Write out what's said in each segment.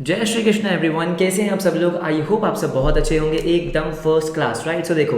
जय श्री कृष्ण एवरीवन, कैसे हैं आप सब लोग। आई होप आप सब बहुत अच्छे होंगे, एकदम फर्स्ट क्लास, राइट। सो देखो,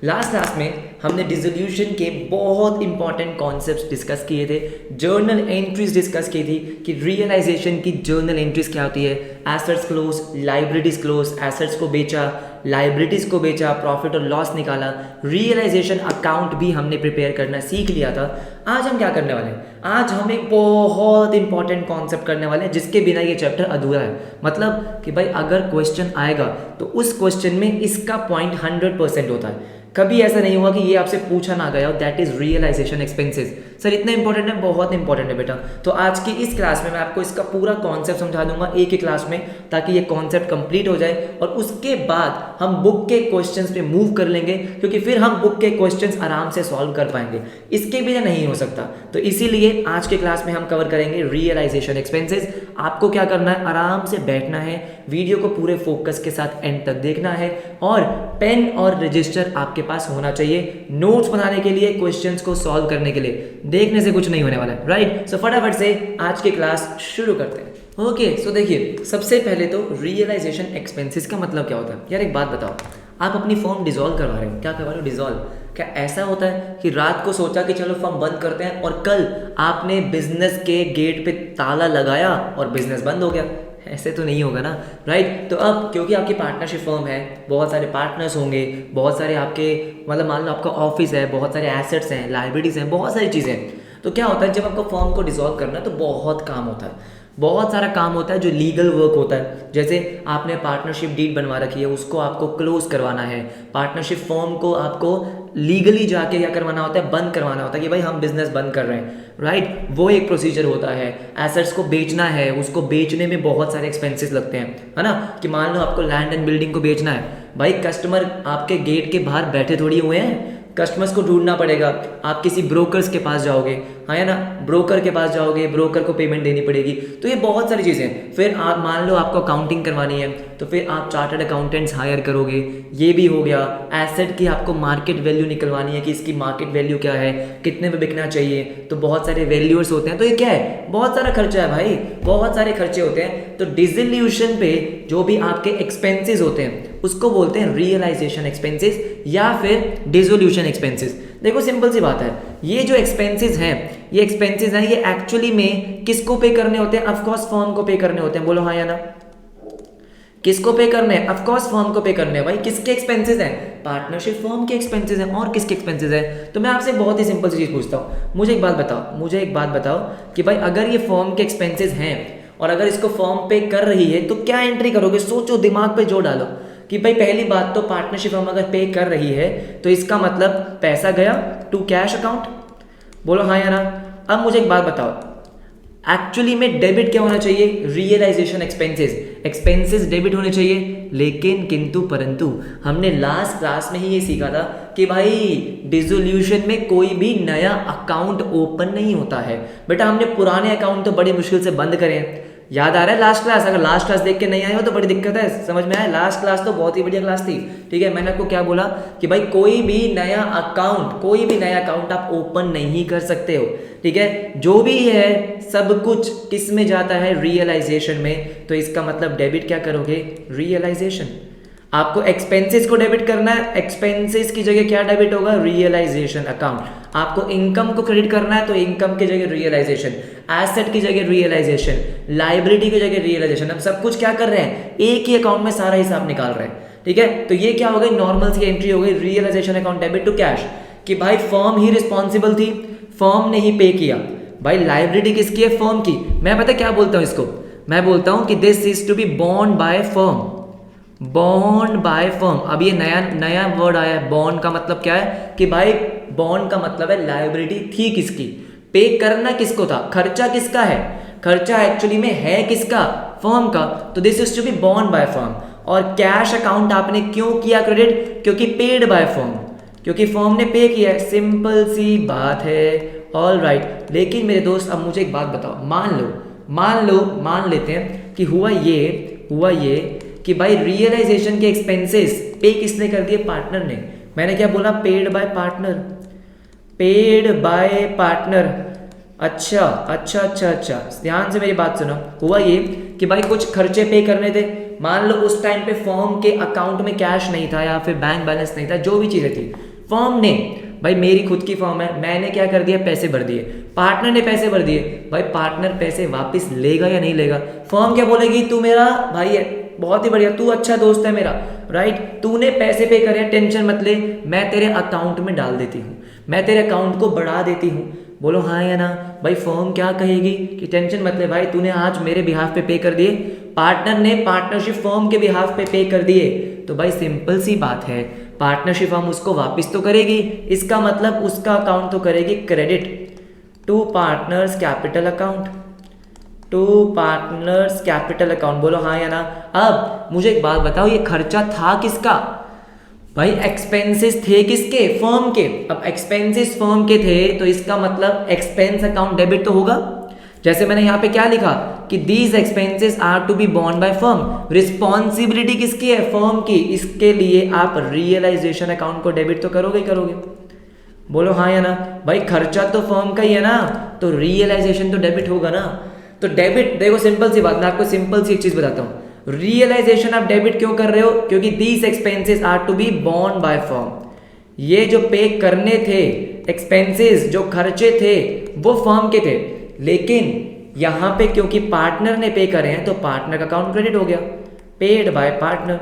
लास्ट क्लास में हमने डिसोल्यूशन के बहुत इंपॉर्टेंट कॉन्सेप्ट्स डिस्कस किए थे, जर्नल एंट्रीज डिस्कस की थी कि रियलाइजेशन की जर्नल एंट्रीज क्या होती है, assets close, liabilities close, assets को बेचा, लाइबिलिटीज को बेचा, प्रॉफिट और लॉस निकाला, रियलाइजेशन अकाउंट भी हमने प्रिपेयर करना सीख लिया था। आज हम क्या करने वाले हैं, आज हम एक बहुत इंपॉर्टेंट कॉन्सेप्ट करने वाले हैं जिसके बिना ये चैप्टर अधूरा है। मतलब कि भाई अगर क्वेश्चन आएगा तो उस क्वेश्चन में इसका पॉइंट 100% होता है। कभी ऐसा नहीं हुआ कि ये आपसे पूछा ना गया हो, that is realization expenses. Sir इतना इंपॉर्टेंट है, बहुत इंपॉर्टेंट है बेटा। तो आज की इस क्लास में मैं आपको इसका पूरा कॉन्सेप्ट समझा दूंगा एक ही क्लास में, ताकि ये कॉन्सेप्ट कंप्लीट हो जाए और उसके बाद हम बुक के क्वेश्चंस पे मूव कर लेंगे, क्योंकि फिर हम बुक के क्वेश्चंस आराम से सॉल्व कर पाएंगे। इसके बिना नहीं हो सकता। तो इसीलिए आज के क्लास में हम कवर करेंगे रियलाइजेशन एक्सपेंसेस। आपको क्या करना है, आराम से बैठना है, वीडियो को पूरे फोकस के साथ एंड तक देखना है और पेन और रजिस्टर आपके पास होना चाहिए नोट्स बनाने के लिए, क्वेश्चंस को सॉल्व करने के लिए। देखने से कुछ नहीं होने वाला है, राइट। सो फटाफट से आज की क्लास शुरू करते हैं। ओके, सो देखिए, सबसे पहले तो रियलाइजेशन एक्सपेंसेस का मतलब क्या होता है। यार एक बात बताओ, आप अपनी फर्म डिसॉल्व करवा रहे हो, क्या करवा रहे हो, डिसॉल्व। क्या ऐसा होता है कि रात को सोचा कि चलो फर्म बंद करते हैं और कल आपने बिजनेस के गेट पे ताला लगाया और बिजनेस बंद हो गया? ऐसे तो नहीं होगा ना, राइट। तो अब क्योंकि आपकी पार्टनरशिप फर्म है, बहुत सारे पार्टनर्स होंगे, बहुत सारे आपके, मतलब मान लो आपका ऑफिस है, बहुत सारे एसेट्स हैं, लाइबिलिटीज़ हैं, बहुत सारी चीज़ें हैं। तो क्या होता है, जब आपको फर्म को डिसॉल्व करना है तो बहुत काम होता है, बहुत सारा काम होता है जो लीगल वर्क होता है। जैसे आपने पार्टनरशिप डीड बनवा रखी है, उसको आपको क्लोज करवाना है। पार्टनरशिप फर्म को आपको लीगली जाके क्या करवाना होता है, बंद करवाना होता है कि भाई हम बिजनेस बंद कर रहे हैं, राइट। वो एक प्रोसीजर होता है। एसेट्स को बेचना है, उसको बेचने में बहुत सारे एक्सपेंसेस लगते हैं, है ना। कि मान लो आपको लैंड एंड बिल्डिंग को बेचना है, भाई कस्टमर आपके गेट के बाहर बैठे थोड़ी हुए हैं, कस्टमर्स को ढूंढना पड़ेगा। आप किसी ब्रोकर्स के पास जाओगे, हाँ है ना, ब्रोकर के पास जाओगे, ब्रोकर को पेमेंट देनी पड़ेगी। तो ये बहुत सारी चीज़ें। फिर आप मान लो आपको अकाउंटिंग करवानी है, तो फिर आप चार्टर्ड अकाउंटेंट्स हायर करोगे, ये भी हो गया। एसेट की आपको मार्केट वैल्यू निकलवानी है कि इसकी मार्केट वैल्यू क्या है, कितने में बिकना चाहिए। तो बहुत सारे वैल्यूअर्स होते हैं। तो ये क्या है, बहुत सारा खर्चा है भाई, बहुत सारे खर्चे होते हैं। तो डिसोल्यूशन पे जो भी आपके एक्सपेंसेस होते हैं उसको बोलते हैं रियलाइजेशन एक्सपेंसेस या फिर डिसोल्यूशन एक्सपेंसेस। देखो सिंपल सी बात है, ये जो एक्सपेंसेस हैं, ये एक्सपेंसेस हैं, ये एक्चुअली में किसको पे करने होते हैं? ऑफ कोर्स फर्म को पे करने होते हैं। बोलो हाँ या ना। किसको पे करने हैं? ऑफ कोर्स फर्म को पे करने हैं। भाई किसके एक्सपेंसेस हैं? पार्टनरशिप फर्म के एक्सपेंसेस हैं। और किसके एक्सपेंसेस हैं? तो मैं आपसे बहुत ही सिंपल सी चीज पूछता हूँ, मुझे एक बात बताओ कि भाई अगर ये फर्म के एक्सपेंसेस हैं और अगर इसको फर्म पे कर रही है तो क्या एंट्री करोगे? सोचो, दिमाग पे जोर डालो कि भाई पहली बात तो पार्टनरशिप फर्म अगर पे कर रही है तो इसका मतलब पैसा गया टू कैश अकाउंट। बोलो हाँ या ना। अब मुझे एक बात बताओ, एक्चुअली में डेबिट क्या होना चाहिए? Realisation expenses. एक्सपेंसेस डेबिट होने चाहिए, लेकिन किंतु परंतु हमने लास्ट क्लास में ही ये सीखा था कि भाई डिसोल्यूशन में कोई भी नया अकाउंट ओपन नहीं होता है। बेटा हमने पुराने अकाउंट तो बड़ी मुश्किल से बंद करे हैं। याद आ रहा है लास्ट क्लास? अगर लास्ट क्लास देख के नहीं आए हो तो बड़ी दिक्कत है, समझ में आया? लास्ट क्लास तो बहुत ही बढ़िया क्लास थी, ठीक है। मैंने आपको क्या बोला कि भाई कोई भी नया अकाउंट आप ओपन नहीं कर सकते हो, ठीक है। जो भी है सब कुछ किस में जाता है? रियलाइजेशन में। तो इसका मतलब डेबिट क्या करोगे? रियलाइजेशन। आपको एक्सपेंसेस को डेबिट करना है, एक्सपेंसेस की जगह क्या डेबिट होगा? Realisation account. आपको इनकम को क्रेडिट करना है तो इनकम की जगह रियलाइजेशन, एसेट की जगह रियलाइजेशन, लाइबिलिटी की जगह रियलाइजेशन। अब सब कुछ क्या कर रहे हैं? एक ही अकाउंट में सारा हिसाब निकाल रहे हैं, ठीक है। तो ये क्या हो गई? नॉर्मल सी एंट्री हो गई, realization account debit to cash, कि भाई फर्म ही रिस्पॉन्सिबल थी, फर्म ने ही पे किया। भाई लाइबिलिटी किसकी है? फर्म की। मैं पता क्या बोलता हूँ इसको? मैं बोलता हूँ कि this is to be bond by firm. Bond by firm. अब ये नया वर्ड आया है, बॉन्ड का मतलब क्या है कि भाई बॉन्ड का मतलब है लायबिलिटी थी किसकी, पे करना किसको था, खर्चा किसका है? खर्चा एक्चुअली में है किसका? फर्म का। तो this is to be bond by firm. और कैश अकाउंट आपने क्यों किया क्रेडिट? क्योंकि पेड बाय फर्म, क्योंकि फर्म ने पे किया है। सिंपल सी बात है, ऑल राइट। लेकिन मेरे दोस्त अब मुझे एक बात बताओ, मान लेते हैं कि हुआ ये कि भाई रियलाइजेशन के एक्सपेंसेस पे किसने कर दिए? पार्टनर ने। मैंने क्या बोला? Paid by partner, paid by partner. अच्छा, ध्यान से मेरी बात सुनो। हुआ ये कि भाई कुछ खर्चे पे करने थे। मान लो उस टाइम पे फर्म के अकाउंट में कैश नहीं था या फिर बैंक बैलेंस नहीं था, जो भी चीज़ें थी, फर्म ने, भाई मेरी खुद की फर्म है, मैंने क्या कर दिया, पैसे भर दिए, पार्टनर ने पैसे भर दिए, भाई पार्टनर पैसे वापस लेगा या नहीं लेगा? फर्म क्या बोलेगी, तू मेरा भाई है, बहुत ही बढ़िया, तू अच्छा दोस्त है मेरा, राइट, तूने पैसे पे करे, टेंशन मत ले, मैं तेरे अकाउंट में डाल देती हूँ, मैं तेरे अकाउंट को बढ़ा देती हूँ। बोलो हाँ या ना? भाई फर्म क्या कहेगी कि टेंशन मत ले भाई, तूने आज मेरे बिहाफ पे कर दिए, पार्टनर ने पार्टनरशिप फर्म के बिहाफ पे कर दिए, तो भाई सिंपल सी बात है, पार्टनरशिप फर्म उसको वापस तो करेगी, इसका मतलब उसका अकाउंट तो करेगी credit to partners capital account, to partners capital account. बोलो हाँ या ना? अब मुझे एक बात बताओ, ये खर्चा था किसका? भाई एक्सपेंसेस थे किसके? फर्म के। अब एक्सपेंसेस फर्म के थे तो इसका मतलब एक्सपेंस अकाउंट डेबिट तो होगा। जैसे मैंने यहाँ पे क्या लिखा कि these expenses are to be borne by firm, responsibility किसकी है? फर्म की। इसके लिए आप रियलाइजेशन अकाउंट को डेबिट तो करोगे ही करोगे। बोलो हाँ या ना? भाई खर्चा तो फर्म का ही है ना, तो रियलाइजेशन तो डेबिट होगा ना। तो डेबिट, देखो सिंपल सी बात, मैं आपको सिंपल सी एक चीज बताता हूँ, रियलाइजेशन आप डेबिट क्यों कर रहे हो? क्योंकि these expenses are to be borne by firm, ये जो पे करने थे एक्सपेंसेस, जो खर्चे थे वो फर्म के थे, लेकिन यहां पे क्योंकि पार्टनर ने पे करे हैं तो पार्टनर का अकाउंट क्रेडिट हो गया, paid by partner,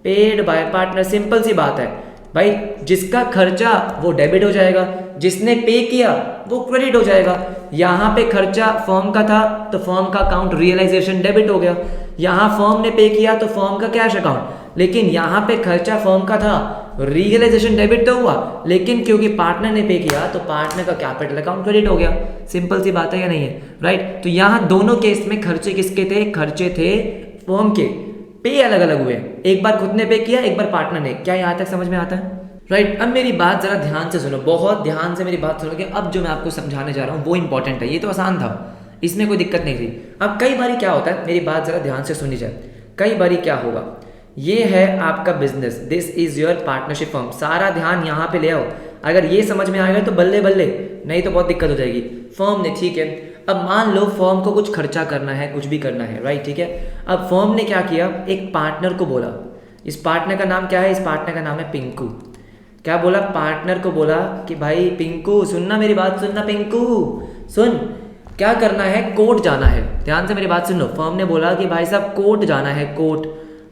paid by partner. Simple सी बात है भाई, जिसका खर्चा वो डेबिट हो जाएगा, जिसने पे किया वो क्रेडिट हो जाएगा। यहाँ पे खर्चा फर्म का था तो फर्म का अकाउंट रियलाइजेशन डेबिट हो गया, यहाँ फर्म ने पे किया तो फर्म का कैश अकाउंट, लेकिन यहाँ पे खर्चा फर्म का था, रियलाइजेशन डेबिट तो हुआ, लेकिन क्योंकि पार्टनर ने पे किया तो पार्टनर का कैपिटल अकाउंट क्रेडिट हो गया। सिंपल सी बात है या नहीं है? राइट। तो यहाँ दोनों केस में खर्चे किसके थे? खर्चे थे फर्म के, पे अलग अलग हुए, एक बार खुद ने पे किया, एक बार पार्टनर ने। क्या यहाँ तक समझ में आता है? राइट। अब मेरी बात जरा ध्यान से सुनो, बहुत ध्यान से मेरी बात सुनोगे। अब जो मैं आपको समझाने जा रहा हूँ वो इंपॉर्टेंट है, ये तो आसान था, इसमें कोई दिक्कत नहीं थी। अब कई बारी क्या होता है, मेरी बात जरा ध्यान से सुनी जाए, कई बारी क्या होगा, ये है आपका business, this is your partnership firm, सारा ध्यान यहाँ पे ले आओ। अगर ये समझ में आएगा तो बल्ले बल्ले, नहीं तो बहुत दिक्कत हो जाएगी। फर्म ने, ठीक है, अब मान लो फर्म को कुछ खर्चा करना है, कुछ भी करना है, राइट, ठीक है। अब फर्म ने क्या किया, एक पार्टनर को बोला, इस पार्टनर का नाम क्या है? इस पार्टनर का नाम है पिंकू। क्या बोला? पार्टनर को बोला कि भाई पिंकू सुनना, मेरी बात सुनना, पिंकू सुन, क्या करना है, कोर्ट जाना है। ध्यान से मेरी बात सुन लो। फर्म ने बोला कि भाई साहब कोर्ट जाना है, कोर्ट।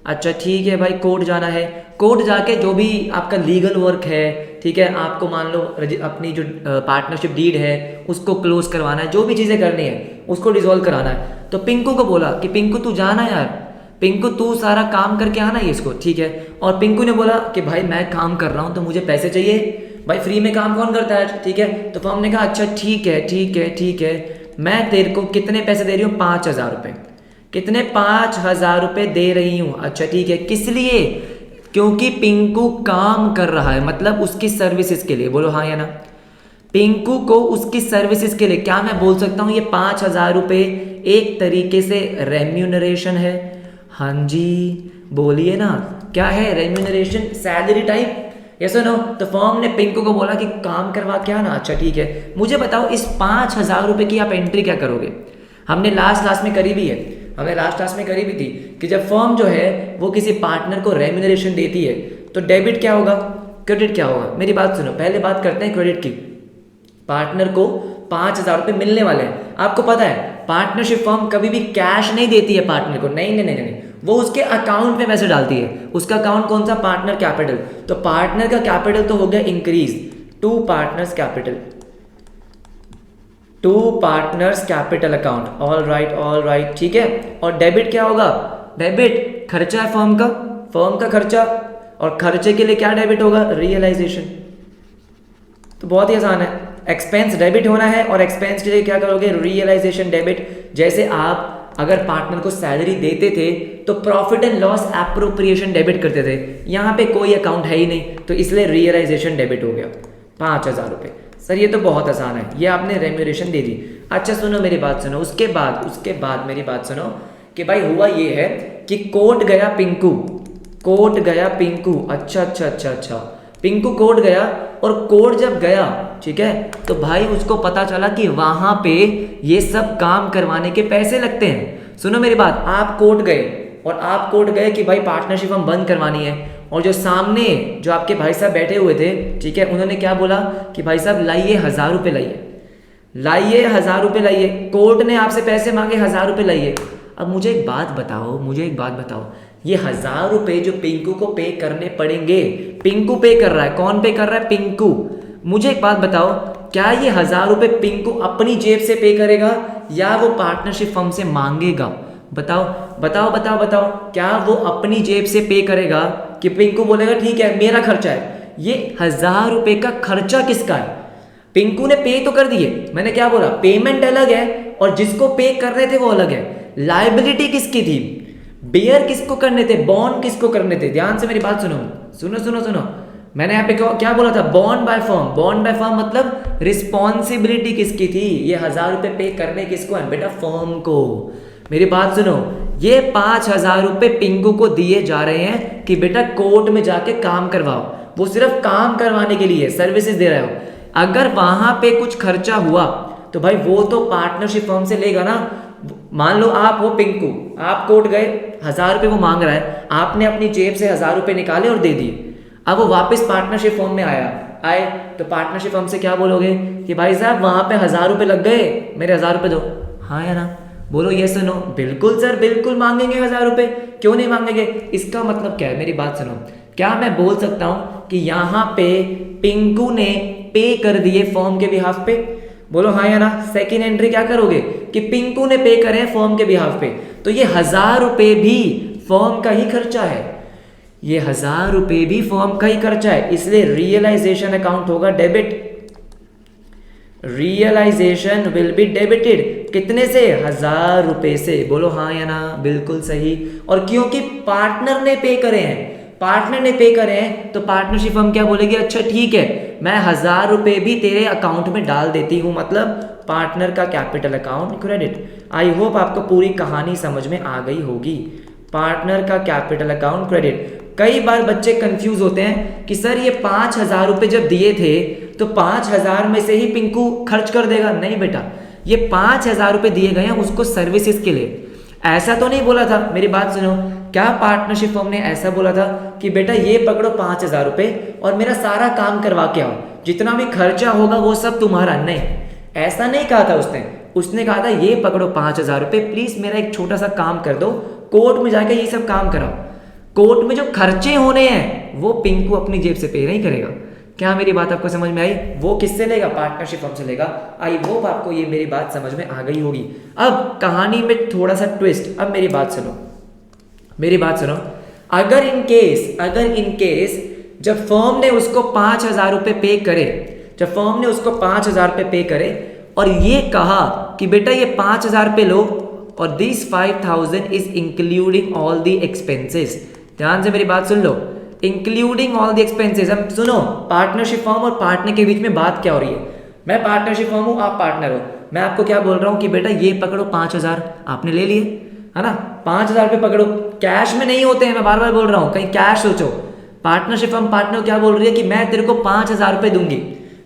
अच्छा ठीक है भाई, कोर्ट जाना है, कोर्ट जाके जो भी आपका लीगल वर्क है, ठीक है, आपको मान लो अपनी जो पार्टनरशिप डीड है उसको क्लोज करवाना है, जो भी चीज़ें करनी है उसको डिसॉल्व कराना है। तो पिंकू को बोला कि पिंकू तू जाना यार, पिंकू तू सारा काम करके आना है इसको, ठीक है। और पिंकू ने बोला कि भाई मैं काम कर रहा हूँ तो मुझे पैसे चाहिए, भाई फ्री में काम कौन करता है, ठीक है। तो फर्म ने कहा अच्छा ठीक है ठीक है ठीक है, मैं तेरे को कितने पैसे दे रही हूँ? 5,000 रुपये। कितने? 5,000 रुपये दे रही हूँ। अच्छा ठीक है, किस लिए? क्योंकि पिंकू काम कर रहा है, मतलब उसकी सर्विसेज के लिए। बोलो हाँ या ना? पिंकू को उसकी सर्विसेज के लिए, क्या मैं बोल सकता हूँ ये 5,000 रुपये एक तरीके से रेम्यूनरेशन है? हाँ जी बोलिए ना, क्या है? रेम्यूनरेशन, सैलरी टाइप, यस और नो? तो फर्म ने पिंकू को बोला कि काम करवा के आना। अच्छा ठीक है, मुझे बताओ इस 5,000 रुपये की आप एंट्री क्या करोगे? हमने लास्ट क्लास में करी भी है, हमने लास्ट क्लास में करी भी थी कि जब फर्म जो है वो किसी पार्टनर को रेम्यूनरेशन देती है तो डेबिट क्या होगा, क्रेडिट क्या होगा? मेरी बात सुनो, पहले बात करते हैं क्रेडिट की। पार्टनर को 5,000 रुपये मिलने वाले हैं। आपको पता है पार्टनरशिप फर्म कभी भी कैश नहीं देती है पार्टनर को, नहीं नहीं नहीं नहीं, वो उसके अकाउंट में पैसे डालती है। उसका अकाउंट कौन सा? Partner capital. तो पार्टनर का कैपिटल तो हो गया increase to partners capital, to partners capital account. All right ठीक है। और डेबिट क्या होगा? डेबिट खर्चा है फर्म का, फर्म का खर्चा, और खर्चे के लिए क्या डेबिट होगा? रियलाइजेशन। तो बहुत ही आसान है, एक्सपेंस डेबिट होना है और एक्सपेंस के लिए क्या करोगे? Realization debit. जैसे आप अगर पार्टनर को सैलरी देते थे तो profit and loss appropriation debit करते थे, यहाँ पे कोई अकाउंट है ही नहीं तो इसलिए रियलाइजेशन डेबिट हो गया 5,000 रुपये। सर ये तो बहुत आसान है, ये आपने रेम्यूनरेशन दे दी। अच्छा सुनो मेरी बात सुनो, उसके बाद मेरी बात सुनो कि भाई हुआ ये है कि कोर्ट गया पिंकू, कोर्ट गया पिंकू। अच्छा, पिंकू कोर्ट गया, और कोर्ट जब गया, ठीक है, तो भाई उसको पता चला कि वहां पे ये सब काम करवाने के पैसे लगते हैं। सुनो मेरी बात, आप कोर्ट गए और आप कोर्ट गए कि भाई पार्टनरशिप हम बंद करवानी है, और जो सामने जो आपके भाई साहब बैठे हुए थे, ठीक है, उन्होंने क्या बोला कि भाई साहब लाइए 1000 रुपये लाइए 1000 रुपये लाइए, कोर्ट ने आपसे पैसे मांगे 1000 रुपये लाइए। अब मुझे एक बात बताओ, ये 1000 रुपये जो पिंकू को पे करने पड़ेंगे, पिंकू पे कर रहा है, कौन पे कर रहा है? पिंकू। मुझे एक बात बताओ, क्या ये 1000 रुपये पिंकू अपनी जेब से पे करेगा या वो पार्टनरशिप फर्म से मांगेगा? बताओ, क्या वो अपनी जेब से पे करेगा कि पिंकू बोलेगा ठीक है मेरा खर्चा है? ये 1000 रुपये का खर्चा किसका है? पिंकू ने पे तो कर दिए, मैंने क्या बोला, पेमेंट अलग है और जिसको पे कर रहे थे वो अलग है। लायबिलिटी किसकी थी? बेयर किसको करने थे? बॉन्ड किसको करने थे? ध्यान से मेरी बात सुनो। मैंने यहाँ पे क्या बोला था? बॉन्ड बाय फर्म मतलब रिस्पॉन्सिबिलिटी किसकी थी? ये 1000 रुपये पे करने किसको है? बेटा फर्म को। मेरी बात सुनो, ये 5000 रुपये पिंकू को दिए जा रहे हैं कि बेटा कोर्ट में जाके काम करवाओ। वो सिर्फ काम करवाने के लिए सर्विसेज दे रहे हो। अगर वहां पे कुछ खर्चा हुआ तो भाई वो तो पार्टनरशिप फर्म से लेगा ना। मान लो आप हो पिंकू, आप कोर्ट गए, 1000 रुपये वो मांग रहा है, आपने अपनी जेब से 1000 रुपये निकाले और दे दिए। अब वो वापस पार्टनरशिप फर्म में आए तो पार्टनरशिप फर्म से क्या बोलोगे कि भाई साहब वहां पे 1000 रुपये लग गए, मेरे 1000 रुपये दो। हाँ या ना? बोलो ये सुनो। बिल्कुल सर, बिल्कुल मांगेंगे 1000 रुपये, क्यों नहीं मांगेंगे? इसका मतलब क्या है? मेरी बात सुनो, क्या मैं बोल सकता हूं कि यहाँ पे पिंकू ने पे कर दिए फर्म के बिहाफ पे? बोलो हाँ या ना? सेकेंड एंट्री क्या करोगे कि पिंकू ने पे करे फर्म के बिहाफ पे, तो ये 1000 रुपये भी फर्म का ही खर्चा है। ये 1000 रुपये भी फर्म का ही खर्चा है, इसलिए रियलाइजेशन अकाउंट होगा debit. Realization will be debited. कितने से? 1000 रुपये से। बोलो हाँ या ना? बिल्कुल सही। और क्योंकि पार्टनर ने पे करे हैं तो पार्टनरशिप फर्म क्या बोलेगी? अच्छा ठीक है, मैं 1000 रुपये भी तेरे अकाउंट में डाल देती हूं, मतलब पार्टनर का capital account credit. I hope आपको पूरी कहानी समझ में आ गई होगी। पार्टनर का कैपिटल अकाउंट क्रेडिट। कई बार बच्चे कंफ्यूज होते हैं कि सर ये 5000 रुपये जब दिए थे तो 5000 में से ही पिंकू खर्च कर देगा। नहीं बेटा, ये 5000 रुपये दिए गए हैं उसको सर्विसेज के लिए, ऐसा तो नहीं बोला था। मेरी बात सुनो, क्या पार्टनरशिप फर्म ने ऐसा बोला था कि बेटा ये पकड़ो 5000 रुपये और मेरा सारा काम करवा के आओ, जितना भी खर्चा होगा वो सब तुम्हारा? नहीं, ऐसा नहीं कहा था उसने कहा था ये पकड़ो 5000 रुपये, प्लीज मेरा एक छोटा सा काम कर दो, कोर्ट में जाके ये सब काम कराओ। कोर्ट में जो खर्चे होने हैं वो पिंकू अपनी जेब से पे नहीं करेगा। क्या मेरी बात आपको समझ में आई? वो किससे लेगा? पार्टनरशिप फर्म से लेगा। आई होप आपको ये मेरी बात समझ में आ गई होगी। अब कहानी में थोड़ा सा ट्विस्ट। अब मेरी बात सुनो, अगर इन केस जब फर्म ने उसको 5000 रुपये पे करे, और ये कहा कि बेटा ये 5000 रुपये लो और this 5000 is including all the expenses. ध्यान से मेरी बात सुन लो, इंक्लूडिंग ऑल द एक्सपेंसेस। अब सुनो, पार्टनरशिप फर्म और पार्टनर के बीच में बात क्या हो रही है? मैं पार्टनरशिप फर्म हूं, आप पार्टनर हो, मैं आपको क्या बोल रहा हूं कि बेटा ये पकड़ो 5000, आपने ले लिए, है ना? 5000 रुपये पकड़ो, कैश में नहीं होते हैं, मैं बार बार बोल रहा हूं, कहीं कैश सोचो। पार्टनरशिप फर्म पार्टनर क्या बोल रही है कि मैं तेरे को 5000 रुपये दूंगी।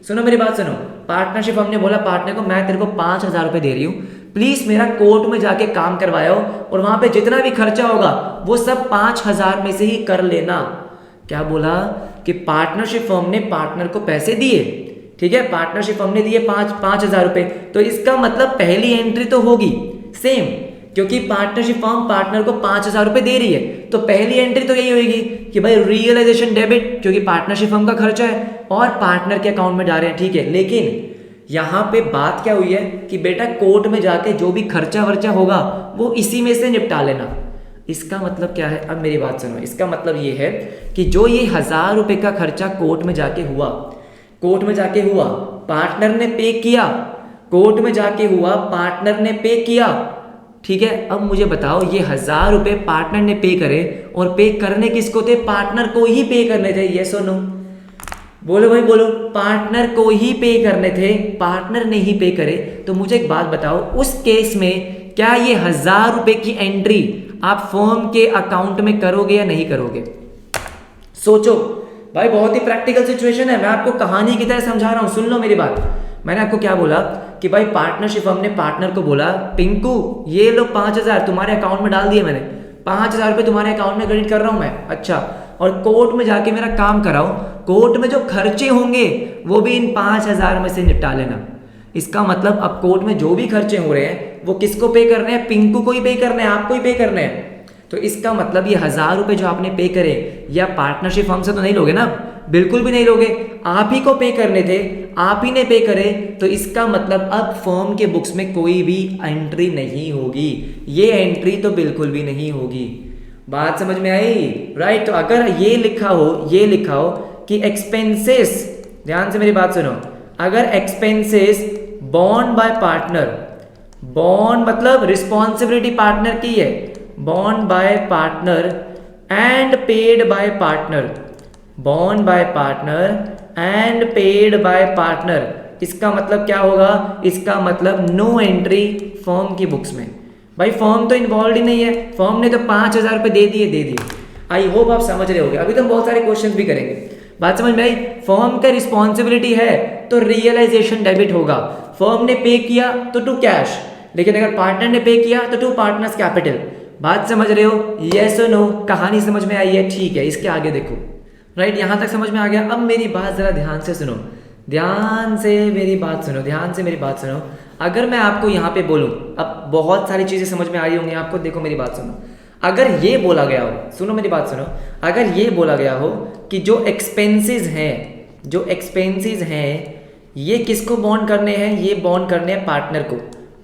सुनो मेरी बात सुनो, पार्टनरशिप फर्म ने बोला पार्टनर को मैं तेरे को 5000 रुपये दे रही हूँ, प्लीज मेरा कोर्ट में जाके काम करवाओ और वहां पे जितना भी खर्चा होगा वो सब 5000 में से ही कर लेना। क्या बोला कि पार्टनरशिप फर्म ने पार्टनर को पैसे दिए, ठीक है, पार्टनरशिप फर्म ने दिए 5000 रुपये, तो इसका मतलब पहली एंट्री तो होगी सेम, क्योंकि पार्टनरशिप फर्म पार्टनर को 5000 रुपये दे रही है, तो पहली एंट्री तो यही होगी कि भाई रियलाइजेशन डेबिट, क्योंकि पार्टनरशिप फर्म का खर्चा है और पार्टनर के अकाउंट में डाल रहे हैं, ठीक है। लेकिन यहाँ पे बात क्या हुई है कि बेटा कोर्ट में जाके जो भी खर्चा वर्चा होगा वो इसी में से निपटा लेना। इसका मतलब क्या है? अब मेरी बात सुनो, इसका मतलब ये है कि जो ये 1000 रुपये का खर्चा कोर्ट में जाके हुआ, पार्टनर ने पे किया, कोर्ट में जाके हुआ, पार्टनर ने पे किया, ठीक है। अब मुझे बताओ, ये 1000 रुपये पार्टनर ने पे करे और पे करने किसको थे? पार्टनर को ही पे करने थे। ये सुनो, बोलो भाई बोलो, पार्टनर को ही पे करने थे, पार्टनर ने ही पे करे। तो मुझे एक बात बताओ, उस केस में क्या ये 1000 रुपये की एंट्री आप फर्म के अकाउंट में करोगे या नहीं करोगे? सोचो भाई, बहुत ही प्रैक्टिकल सिचुएशन है, मैं आपको कहानी की तरह समझा रहा हूं, सुन लो मेरी बात। मैंने आपको क्या बोला कि भाई पार्टनरशिप फर्म ने पार्टनर को बोला पिंकू ये लो 5,000 तुम्हारे अकाउंट में डाल दिए मैंने, 5,000 रुपये तुम्हारे अकाउंट में क्रेडिट कर रहा हूँ मैं, अच्छा और कोर्ट में जाके मेरा काम कराओ, कोर्ट में जो खर्चे होंगे वो भी इन 5,000 में से निपटा लेना। इसका मतलब अब कोर्ट में जो भी खर्चे हो रहे हैं वो किसको पे करने हैं, पिंकू को ही पे करने हैं, आपको ही पे करने हैं। तो इसका मतलब ये 1,000 रुपये जो आपने पे करे या पार्टनरशिप फर्म से तो नहीं लोगे ना, बिल्कुल भी नहीं लोगे, आप ही को पे करने थे, आप ही ने पे करे, तो इसका मतलब अब फर्म के बुक्स में कोई भी एंट्री नहीं होगी, ये एंट्री तो बिल्कुल भी नहीं होगी। बात समझ में आई, राइट। तो अगर ये लिखा हो कि एक्सपेंसेस, ध्यान से मेरी बात सुनो, अगर expenses bond by partner, bond मतलब रिस्पॉन्सिबिलिटी पार्टनर की है, bond by partner and paid by partner, bond by partner and paid by partner, इसका मतलब क्या होगा, इसका मतलब नो एंट्री फर्म की बुक्स में। भाई फर्म तो इन्वॉल्व ही नहीं है, फर्म ने तो 5,000 रुपये दे दिए। आई होप आप समझ रहे होगे। अभी तो हम बहुत सारे क्वेश्चन भी करेंगे, बात समझ में आई। फर्म का रिस्पॉन्सिबिलिटी है तो रियलाइजेशन डेबिट होगा, फर्म ने पे किया तो टू कैश, लेकिन अगर पार्टनर ने पे किया तो टू पार्टनर्स कैपिटल। बात समझ रहे हो, यस और नो, कहानी समझ में आई है, ठीक है। इसके आगे देखो, राइट, यहाँ तक समझ में आ गया। अब मेरी बात जरा ध्यान से सुनो, ध्यान से मेरी बात सुनो। अगर मैं आपको यहाँ पे बोलूँ, अब बहुत सारी चीजें समझ में आई होंगी आपको, देखो मेरी बात सुनो। अगर ये बोला गया हो, सुनो मेरी बात सुनो, अगर ये बोला गया हो कि जो एक्सपेंसेस हैं ये किसको बॉन्ड करने हैं, ये बॉन्ड करने हैं पार्टनर को,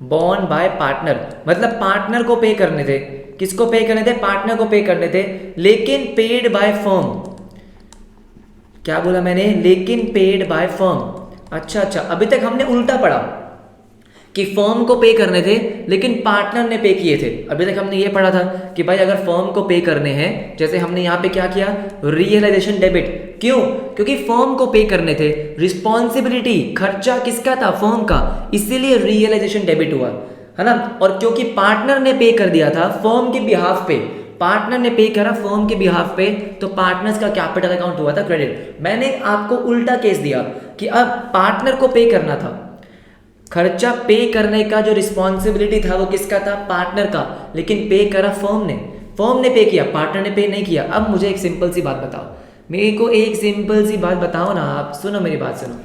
बॉन्ड बाय पार्टनर, मतलब पार्टनर को पे करने थे, किसको पे करने थे, पार्टनर को पे करने थे, लेकिन पेड बाय फर्म, क्या बोला मैंने, लेकिन पेड बाय फर्म। अच्छा, अभी तक हमने उल्टा पढ़ा कि फर्म को पे करने थे लेकिन पार्टनर ने पे किए थे। अभी तक हमने ये पढ़ा था कि भाई अगर फर्म को पे करने हैं, जैसे हमने यहाँ पे क्या किया, रियलाइजेशन डेबिट, क्यों, क्योंकि फर्म को पे करने थे, रिस्पॉन्सिबिलिटी खर्चा किसका था, फर्म का, इसीलिए रियलाइजेशन डेबिट हुआ, है ना। और क्योंकि पार्टनर ने पे कर दिया था फर्म के बिहाफ पे, पार्टनर ने पे करा फर्म के बिहाफ पे, तो पार्टनर्स का कैपिटल अकाउंट हुआ था क्रेडिट। मैंने आपको उल्टा केस दिया कि अब पार्टनर को पे करना था, खर्चा पे करने का जो रिस्पॉन्सिबिलिटी था वो किसका था, पार्टनर का, लेकिन पे करा फर्म ने पे किया, पार्टनर ने पे नहीं किया। अब मुझे एक सिंपल सी बात बताओ, मेरे को एक सिंपल सी बात बताओ ना, आप सुनो मेरी बात सुनो।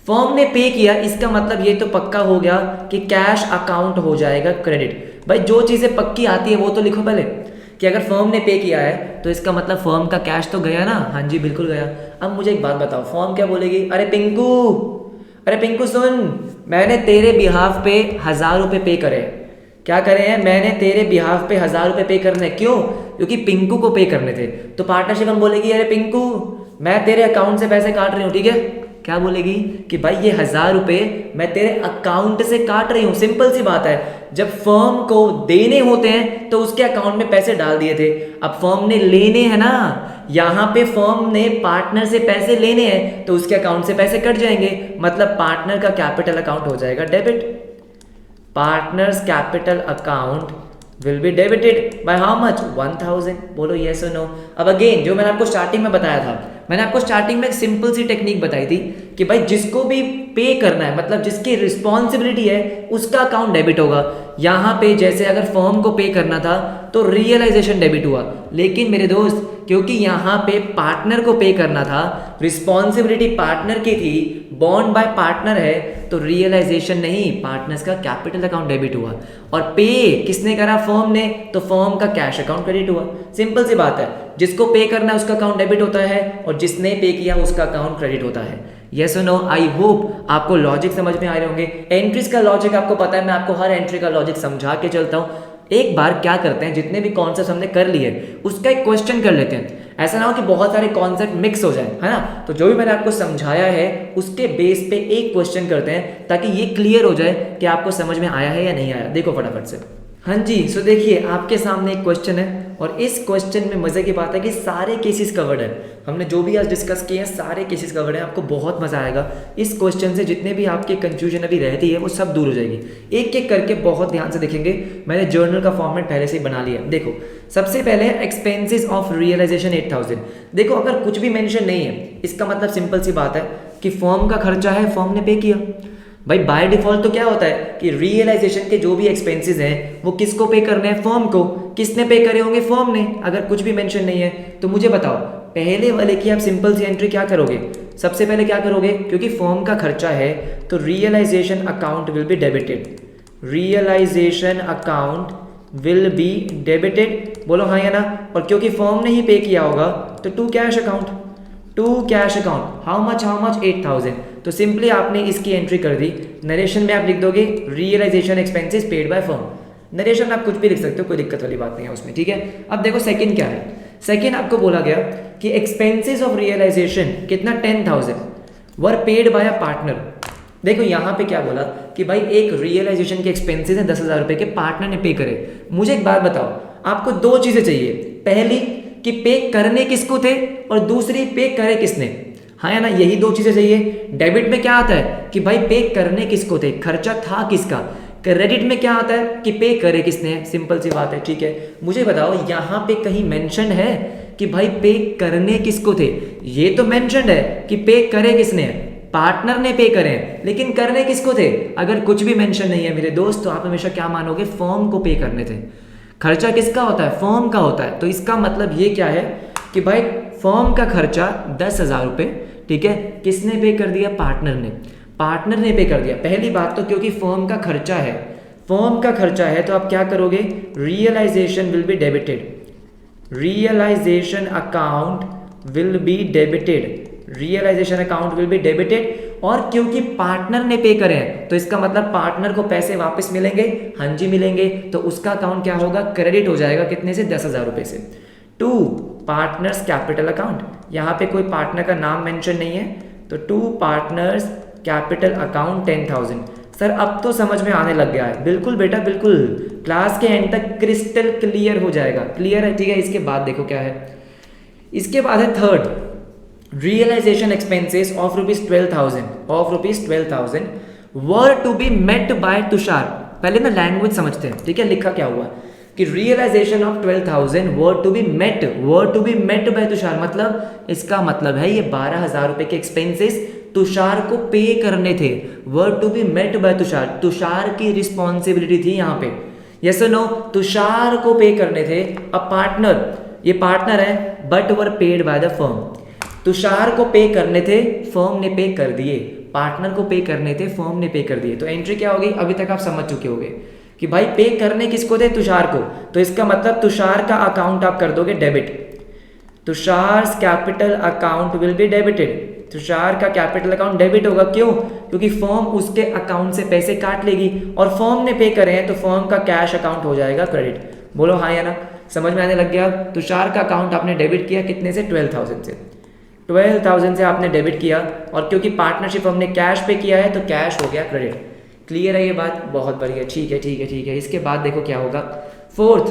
फर्म ने पे किया, इसका मतलब ये तो पक्का हो गया कि कैश अकाउंट हो जाएगा क्रेडिट। भाई जो चीज़ें पक्की आती है वो तो लिखो पहले, कि अगर फर्म ने पे किया है तो इसका मतलब फर्म का कैश तो गया ना, हाँ जी बिल्कुल गया। अब मुझे एक बात बताओ, फर्म क्या बोलेगी, अरे पिंकू सुन, मैंने तेरे बिहाफ पे 1,000 रुपये पे करे, क्या करे हैं, मैंने तेरे बिहाफ पे 1,000 रुपये पे करने, क्यों, क्योंकि पिंकू को पे करने थे। तो पार्टनरशिप हम बोलेगी, अरे पिंकू मैं तेरे अकाउंट से पैसे काट रही हूँ, ठीक है, क्या बोलेगी कि भाई ये 1,000 रुपये मैं तेरे अकाउंट से काट रही हूँ। सिंपल सी बात है, जब फर्म को देने होते हैं तो उसके अकाउंट में पैसे डाल दिए थे, अब फर्म ने लेने हैं ना, यहाँ पे फर्म ने पार्टनर से पैसे लेने हैं तो उसके अकाउंट से पैसे कट जाएंगे, मतलब पार्टनर का कैपिटल अकाउंट हो जाएगा debit. Partners capital account will be debited by how much, 1,000। बोलो यस और नो। अब अगेन जो मैंने आपको स्टार्टिंग में बताया था, मैंने आपको स्टार्टिंग में एक सिंपल सी टेक्निक बताई थी कि भाई जिसको भी पे करना है, मतलब जिसकी रिस्पॉन्सिबिलिटी है उसका अकाउंट डेबिट होगा। यहाँ पे जैसे अगर फर्म को पे करना था तो रियलाइजेशन डेबिट हुआ, लेकिन मेरे दोस्त क्योंकि यहाँ पे पार्टनर को पे करना था, रिस्पॉन्सिबिलिटी पार्टनर की थी, बॉन्ड बाय पार्टनर है, तो रियलाइजेशन नहीं, पार्टनर्स का कैपिटल अकाउंट डेबिट हुआ। और पे किसने करा, फर्म ने, तो फर्म का कैश अकाउंट क्रेडिट हुआ। सिंपल सी बात है, जिसको पे करना है उसका अकाउंट डेबिट होता है और जिसने पे किया उसका अकाउंट क्रेडिट होता है। यस और नो। आई होप आपको लॉजिक समझ में आ रहे होंगे। एंट्रीज का लॉजिक आपको पता है, मैं आपको हर एंट्री का लॉजिक समझा के चलता हूँ। एक बार क्या करते हैं, जितने भी कॉन्सेप्ट हमने कर लिए उसका एक क्वेश्चन कर लेते हैं, ऐसा ना हो कि बहुत सारे कॉन्सेप्ट मिक्स हो जाए, है ना। तो जो भी मैंने आपको समझाया है उसके बेस पे एक क्वेश्चन करते हैं ताकि ये क्लियर हो जाए कि आपको समझ में आया है या नहीं आया। देखो फटाफट से, हाँ जी। सो देखिए आपके सामने एक क्वेश्चन है और इस क्वेश्चन में मज़े की बात है कि सारे केसेस कवर्ड है। हमने जो भी आज डिस्कस किए हैं सारे केसेस कवर्ड है, आपको बहुत मज़ा आएगा। इस क्वेश्चन से जितने भी आपके कंफ्यूजन अभी रहती है वो सब दूर हो जाएगी। एक एक करके बहुत ध्यान से देखेंगे। मैंने जर्नल का फॉर्मेट पहले से ही बना लिया। देखो सबसे पहले एक्सपेंसेस ऑफ रियलाइजेशन 8,000। देखो अगर कुछ भी मेंशन नहीं है इसका मतलब सिंपल सी बात है कि फर्म का खर्चा है, फर्म ने पे किया। भाई बाय डिफॉल्ट तो क्या होता है कि रियलाइजेशन के जो भी एक्सपेंसेस हैं वो किसको पे करने हैं, फर्म को। किसने पे करे होंगे, फर्म ने, अगर कुछ भी मेंशन नहीं है। तो मुझे बताओ पहले वाले की आप सिंपल सी एंट्री क्या करोगे, सबसे पहले क्या करोगे, क्योंकि फर्म का खर्चा है तो realization account will be debited, realisation account will be debited, बोलो हाँ या ना। और क्योंकि फर्म ने ही पे किया होगा तो to cash account, to cash account, how much 8000। तो सिंपली आपने इसकी एंट्री कर दी। नरेशन में आप लिख दोगे realization expenses paid by firm. Narration आप कुछ भी लिख सकते हो, कोई दिक्कत वाली बात नहीं है उसमें, ठीक है। अब देखो सेकंड क्या है, सेकंड आपको बोला गया कि एक्सपेंसेस ऑफ रियलाइजेशन कितना 10000 वर पेड बाय अ पार्टनर। देखो यहाँ पे क्या बोला कि भाई एक रियलाइजेशन के एक्सपेंसेस हैं 10,000 रुपए के, पार्टनर ने पे करे। मुझे एक बात बताओ, आपको दो चीजें चाहिए, पहली कि पे करने किसको थे और दूसरी पे करे किसने, हाँ या ना, यही दो चीजें चाहिए। डेबिट में क्या आता है कि भाई पे करने किसको थे, खर्चा था किसका। क्रेडिट में क्या आता है कि पे करे किसने, सिंपल सी बात है, ठीक है। मुझे बताओ यहाँ पे कहीं मेंशन है कि भाई पे करने किसको थे, ये तो मेंशन है कि पे करे किसने, पार्टनर ने पे करे, लेकिन करने किसको थे। अगर कुछ भी मेंशन नहीं है मेरे दोस्त तो आप हमेशा क्या मानोगे, फर्म को पे करने थे। खर्चा किसका होता है, फर्म का होता है। तो इसका मतलब ये क्या है कि भाई फर्म का खर्चा 10,000 रुपये, ठीक है, किसने पे कर दिया, पार्टनर ने, पार्टनर ने पे कर दिया। पहली बात तो क्योंकि फर्म का खर्चा है, फर्म का खर्चा है तो आप क्या करोगे, realization will be debited, realisation account will be debited, realisation account will be debited. और क्योंकि पार्टनर ने पे करे हैं तो इसका मतलब पार्टनर को पैसे वापस मिलेंगे, हाँ जी मिलेंगे, तो उसका अकाउंट क्या होगा, क्रेडिट हो जाएगा, कितने से, 10,000 रुपए से। टू पार्टनर्स कैपिटल अकाउंट, यहाँ पे कोई पार्टनर का नाम मेंशन नहीं है तो to partners capital account 10,000। Sir अब तो समझ में आने लग गया है, बिल्कुल बेटा बिल्कुल, क्लास के एंड तक क्रिस्टल क्लियर हो जाएगा, क्लियर है, ठीक है। इसके बाद देखो क्या है, इसके बाद है third, realization expenses of ₹12,000 were to be met by Tushar. पहले ना लैंग्वेज समझते हैं, ठीक है। लिखा क्या हुआ कि realization of 12,000 were to be met by Tushar, मतलब इसका मतलब है ये 12,000 रुपए के एक्सपेंसेस तुषार को पे करने थे। Were to be met by Tushar, Tushar की रिस्पॉन्सिबिलिटी थी यहाँ पे, यस और नो, तुषार को पे करने थे। अब पार्टनर, ये पार्टनर है but were paid by the firm. Tushar को पे करने थे, फर्म ने पे कर दिए, पार्टनर को पे करने थे, फर्म ने पे कर दिए। तो एंट्री क्या होगी, अभी तक आप समझ चुके होंगे कि भाई पे करने किसको थे, तुषार को, तो इसका मतलब तुषार का अकाउंट आप कर दोगे debit, Tushar capital account will be debited, Tushar का कैपिटल अकाउंट डेबिट होगा, क्यों, क्योंकि फर्म उसके अकाउंट से पैसे काट लेगी और फर्म ने पे करे हैं तो फर्म का कैश अकाउंट हो जाएगा क्रेडिट। बोलो हाँ या ना, समझ में आने लग गया। तुषार का अकाउंट आपने डेबिट किया कितने से, 12,000 से, 12,000 से आपने डेबिट किया, और क्योंकि पार्टनरशिप हमने कैश पे किया है तो कैश हो गया क्रेडिट। क्लियर है ये बात, बहुत बढ़िया, ठीक है ठीक है ठीक है। इसके बाद देखो क्या होगा, फोर्थ,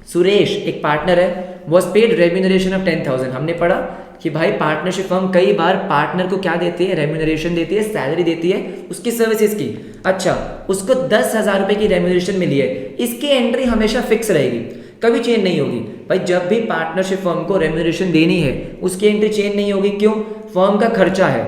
सुरेश एक पार्टनर है, वॉज पेड रेम्यूनरेशन ऑफ 10,000। हमने पढ़ा कि भाई पार्टनरशिप फर्म कई बार पार्टनर को क्या देती है, रेम्यूनरेशन देती है, सैलरी देती है उसकी सर्विसेज की। अच्छा, उसको 10,000 रुपए की रेम्यूनरेशन मिली है, इसकी एंट्री हमेशा फिक्स रहेगी, कभी चेंज नहीं होगी। भाई जब भी पार्टनरशिप फर्म को रेम्यूनरेशन देनी है उसकी एंट्री चेंज नहीं होगी, क्यों, फर्म का खर्चा है,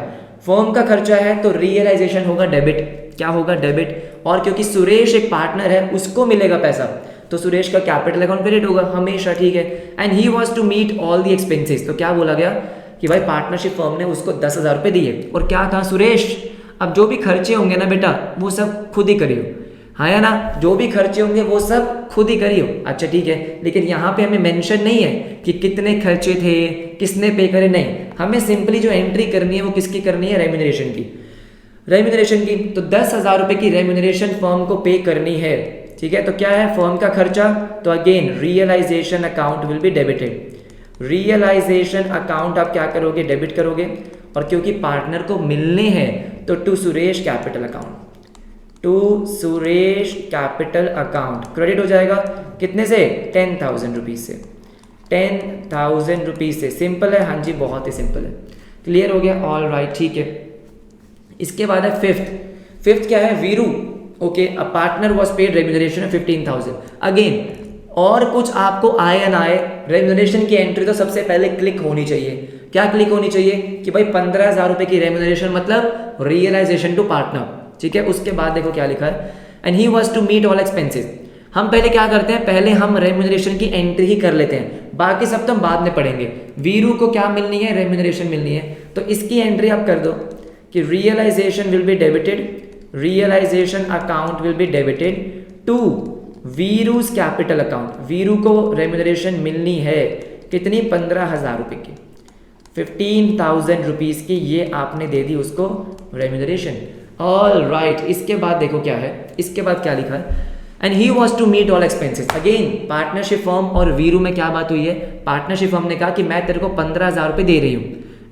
फर्म का खर्चा है तो रियलाइजेशन होगा डेबिट, क्या होगा, डेबिट। और क्योंकि सुरेश एक पार्टनर है उसको मिलेगा पैसा तो सुरेश का कैपिटल अकाउंट क्रेडिट होगा हमेशा, ठीक है। And he was to meet all the expenses, तो क्या बोला गया कि भाई पार्टनरशिप फर्म ने उसको 10,000 रुपए दिए और क्या कहा, सुरेश अब जो भी खर्चे होंगे ना बेटा वो सब खुद ही करियो, हाँ या ना, जो भी खर्चे होंगे वो सब खुद ही करियो। अच्छा ठीक है, लेकिन यहाँ पे हमें मेंशन नहीं है कि कितने खर्चे थे, किसने पे करे, नहीं, हमें सिंपली जो एंट्री करनी है वो किसकी करनी है, रेम्यूनरेशन की, रेम्यूनरेशन की। तो 10,000 रुपए की रेम्यूनरेशन फर्म को पे करनी है, ठीक है। तो क्या है, फर्म का खर्चा, तो again realization account will be debited, realisation account आप क्या करोगे, डेबिट करोगे। और क्योंकि पार्टनर को मिलने हैं तो to Suresh capital account, to Suresh capital account credit हो जाएगा, कितने से, 10,000 रुपीज से, 10,000 रुपीज से। सिंपल है, हाँ जी बहुत ही सिंपल है, क्लियर हो गया, ऑल राइट, ठीक है। इसके बाद है फिफ्थ, फिफ्थ क्या है, Veeru, okay, a partner was paid remuneration of 15,000। Again और कुछ आपको आए या ना आए, रेम्यूनरेशन की एंट्री तो सबसे पहले क्लिक होनी चाहिए। क्या क्लिक होनी चाहिए कि भाई 15,000 रुपए की रेम्यूनरेशन मतलब रियलाइजेशन टू पार्टनर, ठीक है। उसके बाद देखो क्या लिखा है, and he was to meet all expenses. हम पहले क्या करते हैं, पहले हम रेम्यूनरेशन की एंट्री ही कर लेते हैं, बाकी सब तो हम बाद में पढ़ेंगे। वीरू को क्या मिलनी है, रेम्यूनरेशन मिलनी है, तो इसकी एंट्री आप कर दो कि realisation will be debited, realisation account will be debited to Veeru's capital account. Veeru को रेम्यूनरेशन मिलनी है कितनी, 15,000 रुपये की, 15,000 रुपीज़ की, ये आपने दे दी उसको रेम्यूनरेशन। ऑल राइट, इसके बाद देखो क्या है, इसके बाद क्या लिखा है, and he was to meet all expenses. Again partnership firm और वीरू में क्या बात हुई है, पार्टनरशिप फर्म ने कहा कि मैं तेरे को 15,000 रुपये दे रही हूँ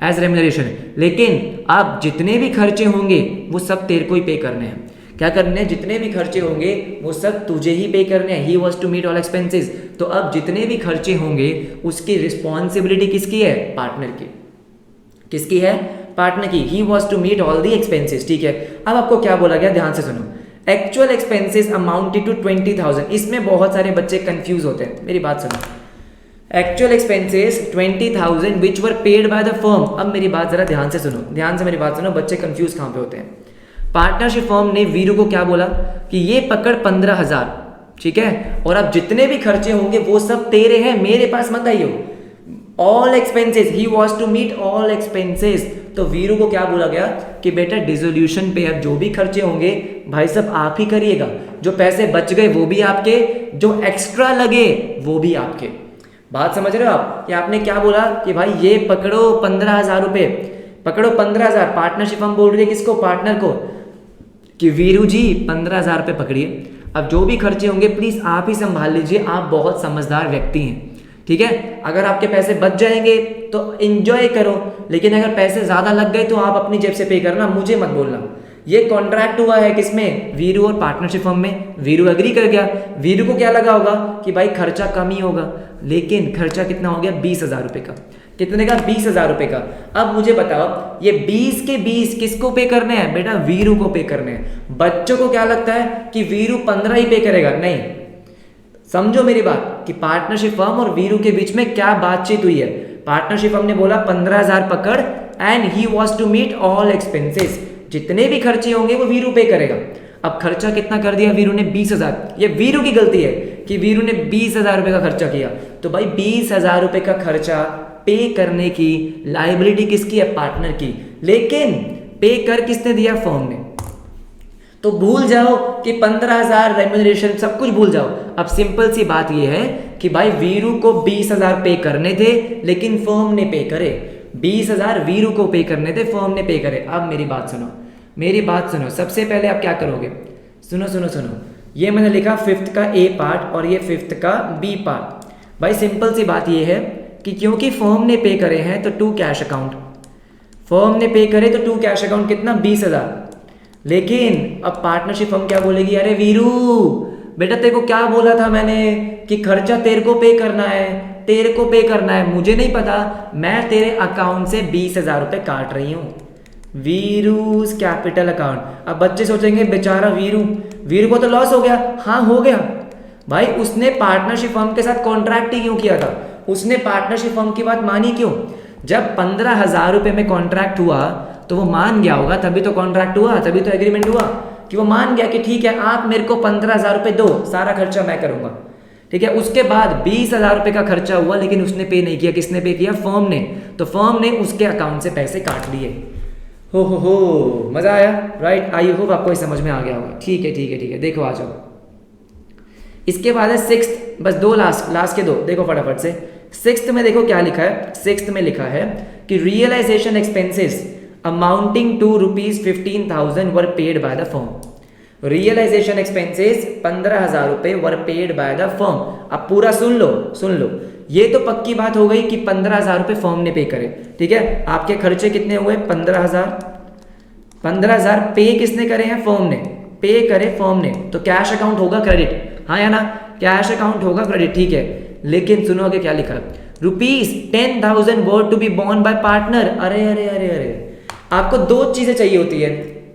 एज रेम्यूनरेशन, लेकिन अब जितने भी खर्चे होंगे वो सब तेरे को ही पे करने हैं। क्या करने हैं, जितने भी खर्चे होंगे वो सब तुझे ही पे करने हैं। He was to meet all expenses, तो अब जितने भी खर्चे होंगे उसकी रिस्पॉन्सिबिलिटी किसकी है, पार्टनर की। किसकी है, पार्टनर की। He was to meet all the expenses, ठीक है। अब आपको क्या बोला गया, ध्यान से सुनो, एक्चुअल एक्सपेंसेस अमाउंटेड टू 20,000। इसमें बहुत सारे बच्चे कंफ्यूज होते हैं, मेरी बात सुनो। Actual expenses 20,000 which were paid by the firm. अब मेरी बात जरा ध्यान से सुनो, ध्यान से मेरी बात सुनो, बच्चे कंफ्यूज कहाँ पे होते हैं। पार्टनरशिप फर्म ने वीरू को क्या बोला कि ये पकड़ 15,000, ठीक है, और अब जितने भी खर्चे होंगे वो सब तेरे हैं, मेरे पास मत आइयो। All expenses, he was to meet all expenses. तो वीरू को क्या बोला गया कि बेटा डिसोल्यूशन पे अब जो भी खर्चे होंगे भाई सब आप ही करिएगा, जो पैसे बच गए वो भी आपके, जो एक्स्ट्रा लगे वो भी आपके। बात समझ रहे हो आप, कि आपने क्या बोला कि भाई ये पकड़ो 15,000 रुपये, पकड़ो 15,000। पार्टनरशिप हम बोल रहे हैं किसको, पार्टनर को, कि वीरू जी 15,000 रुपये पकड़िए, अब जो भी खर्चे होंगे प्लीज आप ही संभाल लीजिए, आप बहुत समझदार व्यक्ति हैं, ठीक है। अगर आपके पैसे बच जाएंगे तो एंजॉय करो, लेकिन अगर पैसे ज्यादा लग गए तो आप अपनी जेब से पे करना, मुझे मत बोलना। ये कॉन्ट्रैक्ट हुआ है किसमें, वीरू और पार्टनरशिप फर्म में। वीरू एग्री कर गया, वीरू को क्या लगा होगा कि भाई खर्चा कम ही होगा, लेकिन खर्चा कितना हो गया, 20,000 रुपये का। कितने का, 20,000 रुपये का। अब मुझे बताओ ये 20 के 20 किसको पे करने हैं, बेटा वीरू को पे करने हैं। बच्चों को क्या लगता है कि वीरू 15 ही पे करेगा, नहीं। समझो मेरी बात कि पार्टनरशिप फर्म और वीरू के बीच में क्या बातचीत हुई है। पार्टनरशिप फर्म ने बोला 15,000 पकड़, and he was to meet all expenses, जितने भी खर्चे होंगे वो वीरू पे करेगा। अब खर्चा कितना कर दिया वीरू ने, 20,000। ये वीरू की गलती है कि वीरू ने 20,000 रुपये का खर्चा किया, तो भाई 20,000 रुपये का खर्चा पे करने की लायबिलिटी किसकी है, पार्टनर की, लेकिन पे कर किसने दिया, फर्म ने। तो भूल जाओ कि 15,000 रेम्यूनरेशन, सब कुछ भूल जाओ। अब सिंपल सी बात यह है कि भाई वीरू को 20,000 पे करने थे, लेकिन फर्म ने पे करे। 20,000 वीरू को पे करने थे, फर्म ने पे करे। अब मेरी बात सुनो, मेरी बात सुनो, सबसे पहले आप क्या करोगे, सुनो सुनो सुनो, ये मैंने लिखा 5th का ए पार्ट और ये 5th का बी पार्ट। भाई सिंपल सी बात ये है कि क्योंकि फर्म ने पे करे हैं तो टू कैश अकाउंट, फर्म ने पे करे तो टू कैश अकाउंट कितना, 20,000। लेकिन अब पार्टनरशिप फर्म क्या बोलेगी, अरे वीरू बेटा तेरे को क्या बोला था मैंने कि खर्चा तेरे को पे करना है, तेरे को पे करना है, मुझे नहीं पता, मैं तेरे अकाउंट से 20,000 रुपये काट रही हूँ, वीरूज कैपिटल अकाउंट। अब बच्चे सोचेंगे बेचारा वीरू, वीरू को तो लॉस हो गया। हाँ हो गया भाई, उसने पार्टनरशिप फर्म के साथ कॉन्ट्रैक्ट ही क्यों किया था, उसने पार्टनरशिप फर्म की बात मानी क्यों। जब 15,000 रुपये में कॉन्ट्रैक्ट हुआ तो वो मान गया होगा, तभी तो कॉन्ट्रैक्ट हुआ, तभी तो एग्रीमेंट हुआ कि वो मान गया कि ठीक है आप मेरे को 15,000 रुपये दो, सारा खर्चा मैं करूंगा, ठीक है। उसके बाद 20,000 रुपये का खर्चा हुआ, लेकिन उसने पे नहीं किया, किसने पे किया, फर्म ने। तो फर्म ने उसके अकाउंट से पैसे काट लिए। हो मजा आया, राइट। आई होप आपको ये समझ में आ गया होगा। ठीक है ठीक है ठीक है, देखो आ जाओ। इसके बाद है 6th, बस दो लास्ट के दो देखो फटाफट से। 6th में देखो क्या लिखा है, 6th में लिखा है कि realisation expenses amounting to ₹15,000 were paid by the firm. Realisation expenses 15,000 रुपये were paid by the firm. अब पूरा सुन लो, ये तो पक्की बात हो गई कि 15,000 रुपये फर्म ने पे करे, ठीक है। आपके खर्चे कितने हुए, 15,000 पे किसने करे हैं, फर्म ने पे करे, फर्म ने। तो कैश अकाउंट होगा क्रेडिट, हाँ या ना, कैश अकाउंट होगा क्रेडिट, ठीक है। लेकिन सुनो आगे क्या लिखा है, ₹10,000 were to be borne by partner. अरे अरे अरे अरे, आपको दो चीजें चाहिए होती है,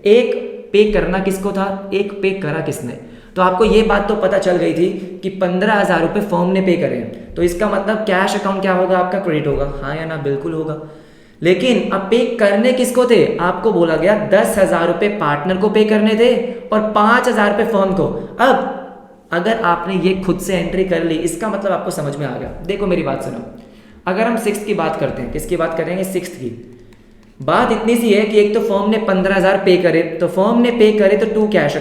एक पे करना किसको था, एक पे करा किसने। तो आपको ये बात तो पता चल गई थी कि 15,000 रुपये फर्म ने पे करे, तो इसका मतलब कैश अकाउंट क्या होगा आपका, क्रेडिट होगा, हाँ या ना, बिल्कुल होगा। लेकिन अब पे करने किसको थे, आपको बोला गया 10,000 रुपये पार्टनर को पे करने थे और 5,000 रुपये फर्म को। अब अगर आपने ये खुद से एंट्री कर ली, इसका मतलब आपको समझ में आ गया। देखो मेरी बात सुनो, अगर हम 6th की बात करते हैं, किसकी बात करेंगे, 6th की। बात इतनी सी है कि एक तो फर्म ने 15,000 पे करे, तो फर्म ने पे करे तो टू कैश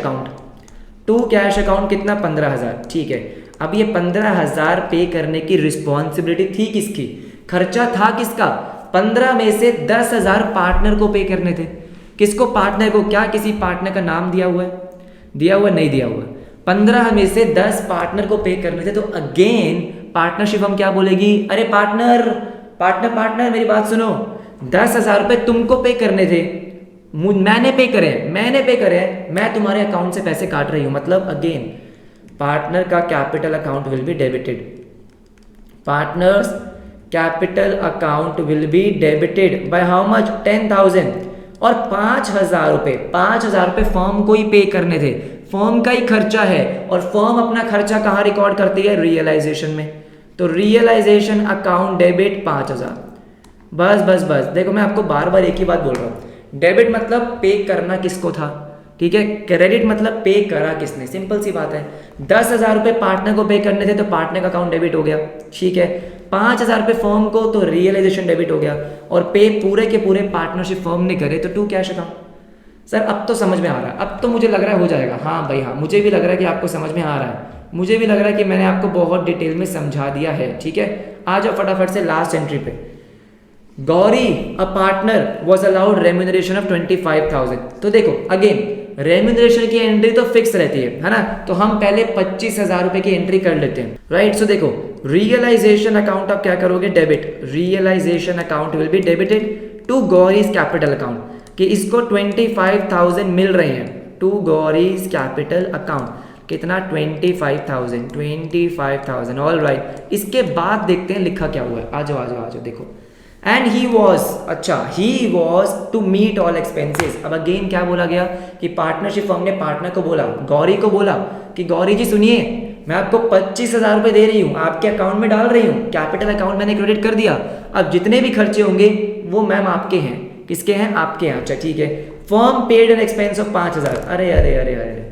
अकाउंट कितना, 15,000, ठीक है। अब ये 15,000 पे करने की रिस्पॉन्सिबिलिटी थी किसकी, खर्चा था किसका, 15 में से 10,000 पार्टनर को पे करने थे। किसको, पार्टनर को। क्या किसी पार्टनर का नाम दिया हुआ है, नहीं दिया हुआ। 15 में से 10 पार्टनर को पे करने थे, तो अगेन पार्टनरशिप हम क्या बोलेगी, अरे पार्टनर मेरी बात सुनो, 10,000 रुपये तुमको पे करने थे, मैंने पे करे, मैं तुम्हारे अकाउंट से पैसे काट रही हूं, मतलब अगेन पार्टनर का capital account will be debited, partners capital account will be debited by how much, 10,000। और 5,000 रुपये फर्म को ही पे करने थे, फर्म का ही खर्चा है, और फर्म अपना खर्चा कहाँ रिकॉर्ड करती है, रियलाइजेशन में। तो रियलाइजेशन अकाउंट डेबिट 5,000। बस देखो मैं आपको बार बार एक ही बात बोल रहा हूँ, डेबिट मतलब पे करना किसको था, ठीक है, क्रेडिट मतलब पे करा किसने, सिंपल सी बात है। 10,000 रुपये पार्टनर को पे करने थे तो पार्टनर का अकाउंट डेबिट हो गया, ठीक है। 5,000 रुपये फर्म को तो रियलाइजेशन डेबिट हो गया, और पे पूरे के पूरे पार्टनरशिप फर्म ने करे तो टू कैश अकाउंट। सर अब तो समझ में आ रहा है, अब तो मुझे लग रहा है हो जाएगा। हाँ भाई हाँ, मुझे भी लग रहा है कि आपको समझ में आ रहा है, मुझे भी लग रहा है कि मैंने आपको बहुत डिटेल में समझा दिया है, ठीक है। आ जाओ फटाफट से लास्ट एंट्री पे। Gauri a partner was allowed remuneration of 25,000। तो देखो अगेन रेम्यूनरेशन की एंट्री तो फिक्स रहती है ना, तो हम पहले 25,000 रुपए की एंट्री कर लेते हैं, राइट। सो देखो रियलाइजेशन अकाउंट आप क्या करोगे, debit, realisation account will be debited to Gauri's capital account, कि इसको 25,000 मिल रहे हैं, टू गौरीज कैपिटल अकाउंट कितना, 25,000, ऑल राइट। इसके बाद देखते हैं लिखा क्या हुआ है, आ जाओ देखो। And he was to meet all expenses. अब अगेन क्या बोला गया कि पार्टनरशिप फर्म ने पार्टनर को बोला, गौरी को बोला कि गौरी जी सुनिए, मैं आपको 25,000 रुपये दे रही हूँ, आपके अकाउंट में डाल रही हूँ, कैपिटल अकाउंट मैंने क्रेडिट कर दिया, अब जितने भी खर्चे होंगे वो मैम आपके हैं, किसके हैं, आपके हैं। अच्छा ठीक है, firm paid an expense of 5,000। अरे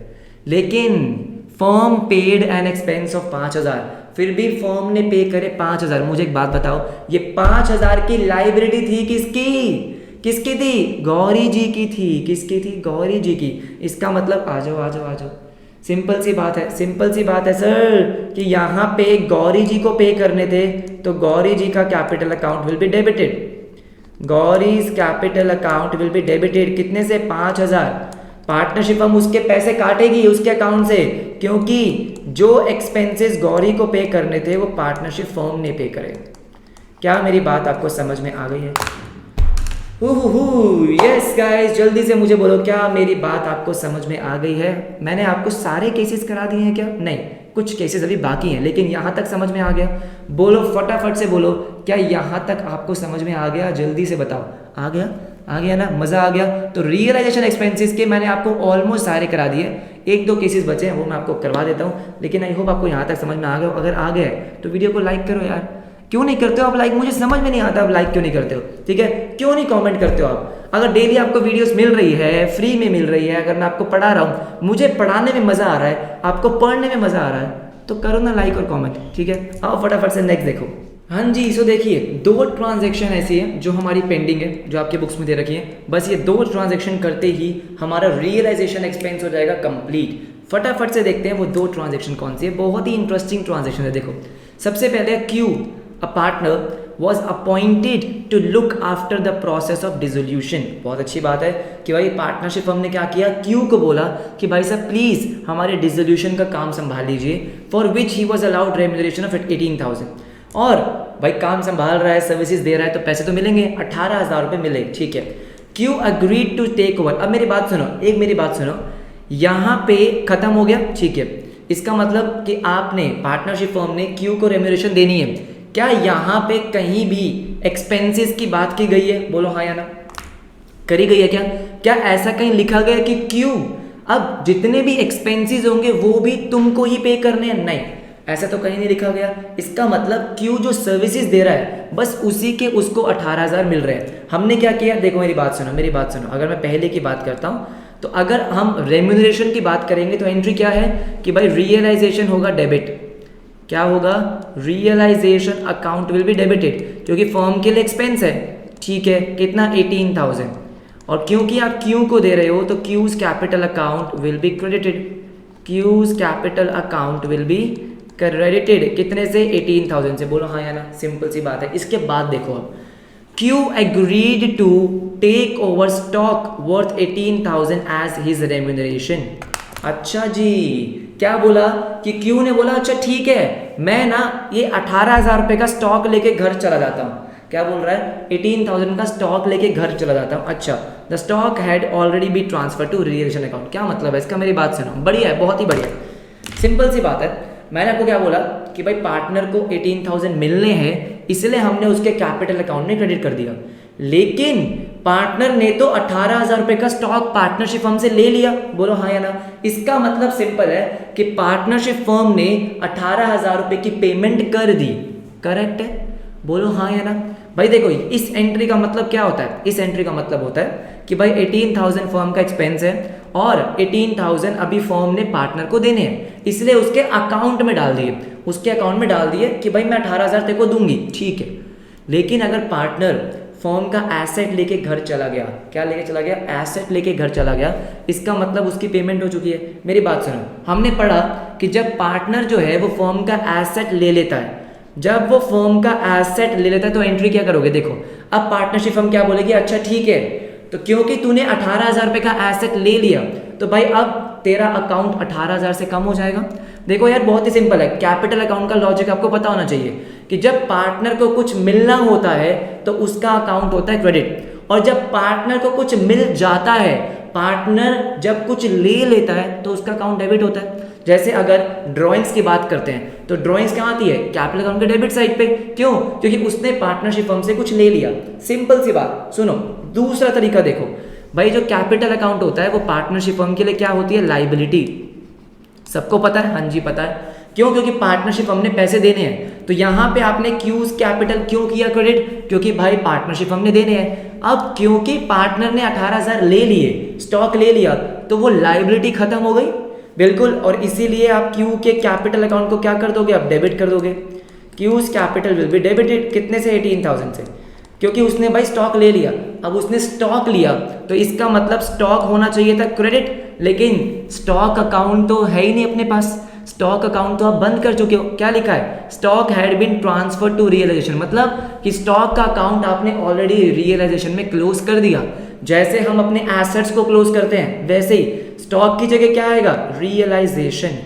लेकिन firm paid an expense of 5,000, फिर भी फर्म ने पे करे 5,000। मुझे एक बात बताओ, ये 5,000 की लाइबिलिटी थी किसकी थी, गौरी जी की थी। किसकी थी, गौरी जी की। इसका मतलब आ जाओ सिंपल सी बात है सर, कि यहाँ पे गौरी जी को पे करने थे, तो गौरी जी का capital account will be debited, गौरीज capital account will be debited कितने से, 5,000। पार्टनरशिप हम उसके पैसे काटेगी उसके अकाउंट से, क्योंकि जो एक्सपेंसेस गौरी को पे करने थे वो पार्टनरशिप फर्म ने पे करे। क्या मेरी बात आपको समझ में आ गई है? यस गाइस, जल्दी से मुझे बोलो, क्या मेरी बात आपको समझ में आ गई है? मैंने आपको सारे केसेस करा दिए हैं क्या? नहीं, कुछ केसेस अभी बाकी हैं, लेकिन यहाँ तक समझ में आ गया? बोलो फटाफट से बोलो, क्या यहाँ तक आपको समझ में आ गया? जल्दी से बताओ, आ गया ना, मज़ा आ गया? तो रियलाइजेशन एक्सपेंसेस के मैंने आपको ऑलमोस्ट सारे करा दिए, एक दो केसेस बचे हैं वो मैं आपको करवा देता हूँ, लेकिन आई होप आपको यहाँ तक समझ में आ गया। अगर आ गया है तो वीडियो को लाइक करो यार। क्यों नहीं करते हो आप लाइक? मुझे समझ में नहीं आता आप लाइक क्यों नहीं करते हो, ठीक है? क्यों नहीं कमेंट करते हो आप? अगर डेली आपको वीडियोस मिल रही है, फ्री में मिल रही है, अगर मैं आपको पढ़ा रहा हूँ, मुझे पढ़ाने में मज़ा आ रहा है, आपको पढ़ने में मज़ा आ रहा है, तो करो ना लाइक और कमेंट, ठीक है? आओ फटाफट से नेक्स्ट देखो। हाँ जी, सो देखिए, दो ट्रांजैक्शन ऐसी है जो हमारी पेंडिंग है, जो आपके बुक्स में दे रखी है। बस ये दो ट्रांजैक्शन करते ही हमारा रियलाइजेशन एक्सपेंस हो जाएगा कंप्लीट। फटाफट से देखते हैं वो दो ट्रांजैक्शन कौन सी है। बहुत ही इंटरेस्टिंग ट्रांजैक्शन है। देखो, सबसे पहले Q, a partner was appointed to look after the process of dissolution। बहुत अच्छी बात है कि भाई पार्टनरशिप फर्म ने क्या किया, क्यू को बोला कि भाई साहब प्लीज़ हमारे डिसोल्यूशन का काम संभाल लीजिए, for which he was allowed remuneration of 18,000। और भाई काम संभाल रहा है, सर्विसेज दे रहा है, तो पैसे तो मिलेंगे, 18,000 रुपये मिले, ठीक है। Q agreed to take over. अब मेरी बात सुनो, यहाँ पे खत्म हो गया, ठीक है। इसका मतलब कि आपने, पार्टनरशिप फर्म ने क्यू को रेम्यूनरेशन देनी है। क्या यहाँ पे कहीं भी एक्सपेंसेस की बात की गई है? बोलो हाँ या ना, करी गई है क्या? क्या ऐसा कहीं लिखा गया कि क्यों अब जितने भी एक्सपेंसेस होंगे वो भी तुमको ही पे करने हैं? नहीं, ऐसा तो कहीं नहीं लिखा गया। इसका मतलब क्यू जो सर्विसेज दे रहा है बस उसी के उसको 18,000 मिल रहे हैं। हमने क्या किया, देखो मेरी बात सुनो। अगर मैं पहले की बात करता हूँ तो अगर हम रेम्यूनरेशन की बात करेंगे तो एंट्री क्या है कि भाई रियलाइजेशन होगा डेबिट। क्या होगा, realisation account will be debited, क्योंकि फर्म के लिए एक्सपेंस है, ठीक है, कितना 18,000। और क्योंकि आप क्यू को दे रहे हो तो cues capital account will be credited, cues capital account will be credited. कितने से, 18,000 से। बोलो हाँ या ना, सिंपल सी बात है। इसके बाद देखो अब Q agreed to take over stock worth 18,000 as his remuneration। अच्छा जी, क्या बोला कि Q ने बोला अच्छा ठीक है मैं ना ये 18,000 रुपये का स्टॉक लेके घर चला जाता हूँ। क्या बोल रहा है, 18,000 का स्टॉक लेके घर चला जाता हूँ। अच्छा, the stock had already be transfer to realisation account. क्या मतलब है इसका, मेरी बात सुनो, बढ़िया है, बहुत ही बढ़िया, सिंपल सी बात है। मैंने आपको क्या बोला कि भाई पार्टनर को 18,000 मिलने हैं, इसलिए हमने उसके कैपिटल अकाउंट में क्रेडिट कर दिया। लेकिन पार्टनर ने तो 18,000 रुपये का स्टॉक पार्टनरशिप फर्म से ले लिया। बोलो हाँ या ना। इसका मतलब सिंपल है कि पार्टनरशिप फर्म ने 18,000 रुपये की पेमेंट कर दी। करेक्ट है, बोलो हाँ या ना। भाई देखो इस एंट्री का मतलब क्या होता है, इस एंट्री का मतलब होता है कि भाई 18,000 फर्म का एक्सपेंस है और 18,000 अभी फर्म ने पार्टनर को देने हैं, इसलिए उसके अकाउंट में डाल दिए, उसके अकाउंट में डाल दिए कि भाई मैं 18,000 तेरे को दूंगी, ठीक है। लेकिन अगर पार्टनर फर्म का एसेट लेके घर चला गया, क्या लेके चला गया, एसेट लेके घर चला गया, इसका मतलब उसकी पेमेंट हो चुकी है। मेरी बात सुनो, हमने पढ़ा कि जब पार्टनर जो है वो फर्म का एसेट ले लेता है, जब वो फर्म का एसेट ले लेता है तो एंट्री क्या करोगे, देखो अब पार्टनरशिप फर्म क्या बोलेगी, अच्छा ठीक है तो क्योंकि तूने 18,000 रुपये का एसेट ले लिया तो भाई अब तेरा अकाउंट 18,000 से कम हो जाएगा। देखो यार बहुत ही सिंपल है, कैपिटल अकाउंट का लॉजिक आपको पता होना चाहिए कि जब पार्टनर को कुछ मिलना होता है तो उसका अकाउंट होता है क्रेडिट, और जब पार्टनर को कुछ मिल जाता है, पार्टनर जब कुछ ले लेता है तो उसका अकाउंट डेबिट होता है। जैसे अगर ड्राइंग्स की बात करते हैं तो ड्राइंग्स कहाँ आती है, कैपिटल अकाउंट के डेबिट साइड पे। क्यों, क्योंकि उसने पार्टनरशिप फर्म से कुछ ले लिया। सिंपल सी बात सुनो, दूसरा तरीका देखो भाई, जो कैपिटल अकाउंट होता है वो पार्टनरशिप फर्म के लिए क्या होती है, लाइबिलिटी। सबको पता है, हाँ जी पता है। क्यों, क्योंकि पार्टनरशिप हमने पैसे देने हैं, तो यहाँ पे आपने क्यूज कैपिटल क्यों किया क्रेडिट, क्योंकि भाई पार्टनरशिप हमने देने हैं। अब क्योंकि पार्टनर ने 18,000 ले लिए, स्टॉक ले लिया, तो वो लाइबिलिटी खत्म हो गई, बिल्कुल, और इसीलिए आप क्यू के कैपिटल अकाउंट को क्या कर दोगे, आप डेबिट कर दोगे। Cues capital will be debited, कितने से, 18,000 से, क्योंकि उसने भाई स्टॉक ले लिया। अब उसने स्टॉक लिया तो इसका मतलब स्टॉक होना चाहिए था क्रेडिट, लेकिन स्टॉक अकाउंट तो है ही नहीं अपने पास, स्टॉक अकाउंट तो आप बंद कर चुके हो। क्या लिखा है, stock had been transfer to realisation, मतलब कि स्टॉक का अकाउंट आपने ऑलरेडी रियलाइजेशन में क्लोज कर दिया। जैसे हम अपने एसेट्स को क्लोज करते हैं वैसे ही स्टॉक की जगह क्या आएगा, रियलाइजेशन।